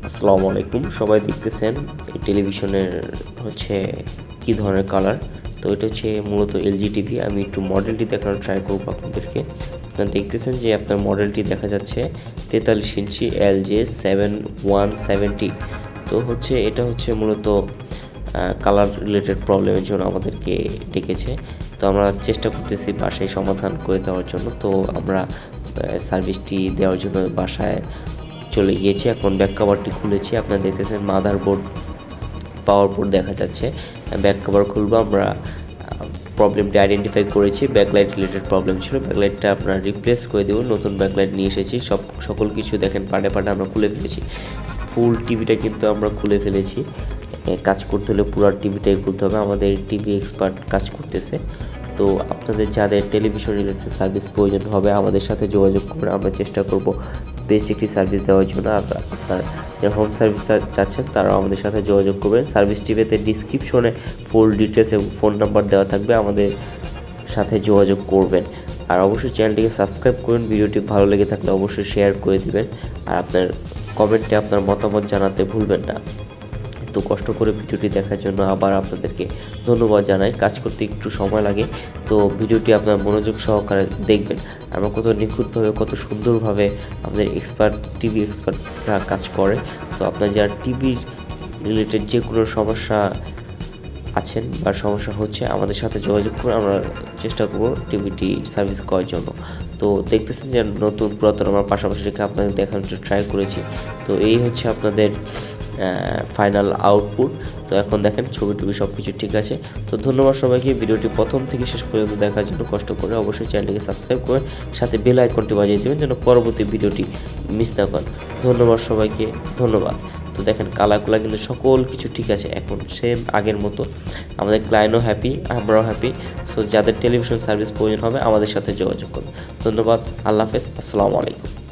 আসসালামু আলাইকুম। সবাই দেখতেছেন এই টেলিভিশনের হচ্ছে কি ধরনের কালার। তো এটা হচ্ছে মূলত এলজি টিভি। আমি একটু মডেলটি দেখানোর ট্রাই করবো আপনাদেরকে। আপনারা দেখতেছেন যে আপনার মডেলটি দেখা যাচ্ছে 43 ইঞ্চি LG-43LJ617T। তো হচ্ছে এটা হচ্ছে মূলত কালার রিলেটেড প্রবলেমের জন্য আমাদেরকে ডেকেছে। তো আমরা চেষ্টা করতেছি বাসায় সমাধান করে দেওয়ার জন্য। তো আমরা সার্ভিসটি দেওয়ার জন্য বাসায় চলে গিয়েছি। এখন ব্যাক কভারটি খুলেছি। আপনারা দেখতেছেন মাদারবোর্ড, পাওয়ার বোর্ড দেখা যাচ্ছে। ব্যাক কভার খুলবো। আমরা প্রবলেমটি আইডেন্টিফাই করেছি, ব্যাকলাইট রিলেটেড প্রবলেম ছিল। ব্যাকলাইটটা আপনারা রিপ্লেস করে দেবো, নতুন ব্যাকলাইট নিয়ে এসেছি। সকল কিছু দেখেন পার্টে পার্টে আমরা খুলে ফেলেছি। ফুল টিভিটা কিন্তু আমরা খুলে ফেলেছি। কাজ করতে হলে পুরো টিভিটাই খুলতে হবে। আমাদের টিভি এক্সপার্ট কাজ করতেছে। তো আপনাদের যাদের টেলিভিশন রিলেটেড সার্ভিস প্রয়োজন হবে আমাদের সাথে যোগাযোগ করে আমরা চেষ্টা করব বেস্ট একটি সার্ভিস দেওয়ার জন্য। আপনার যারা হোম সার্ভিস চাচ্ছেন তারাও আমাদের সাথে যোগাযোগ করবেন। সার্ভিস টিভিতে ডিসক্রিপশনে ফুল ডিটেলস এবং ফোন নাম্বার দেওয়া থাকবে, আমাদের সাথে যোগাযোগ করবেন। আর অবশ্যই চ্যানেলটিকে সাবস্ক্রাইব করুন। ভিডিওটি ভালো লেগে থাকলে অবশ্যই শেয়ার করে দিবেন। আর আপনার কমেন্টে আপনার মতামত জানাতে ভুলবেন না। তো কষ্ট করে ভিডিওটি দেখার জন্য আবার আপনাদেরকে ধন্যবাদ জানাই। কাজ করতে একটু সময় লাগে, তো ভিডিওটি আপনার মনোযোগ সহকারে দেখবেন। আমরা কত নিখুঁতভাবে, কত সুন্দরভাবে আমাদের টিভি এক্সপার্টরা কাজ করে। তো আপনার যারা টিভি রিলেটেড যে কোনো সমস্যা আছেন বা সমস্যা হচ্ছে আমাদের সাথে যোগাযোগ করে আমরা চেষ্টা করব টিভিটি সার্ভিস করার জন্য। তো দেখতেছেন যে নতুন পুরাতন আমরা পাশাপাশি রেখে আপনাদের দেখানোর জন্য ট্রাই করেছি। তো এই হচ্ছে আপনাদের ফাইনাল আউটপুট। তো এখন দেখেন ছবি টবি সব কিছু ঠিক আছে। তো ধন্যবাদ সবাইকে ভিডিওটি প্রথম থেকে শেষ পর্যন্ত দেখার জন্য। কষ্ট করে অবশ্যই চ্যানেলটিকে সাবস্ক্রাইব করে সাথে বেল আইকনটি বাজিয়ে দেবেন যেন পরবর্তী ভিডিওটি মিস না করেন। ধন্যবাদ সবাইকে, ধন্যবাদ। তো দেখেন কালারগুলো কিন্তু সকল কিছু ঠিক আছে, এখন সেম আগের মতো। আমাদের ক্লায়েন্টও হ্যাপি, আমরাও হ্যাপি। সো যাদের টেলিভিশন সার্ভিস প্রয়োজন হবে আমাদের সাথে যোগাযোগ করুন। ধন্যবাদ, আল্লাহ হাফেজ, আসসালামু আলাইকুম।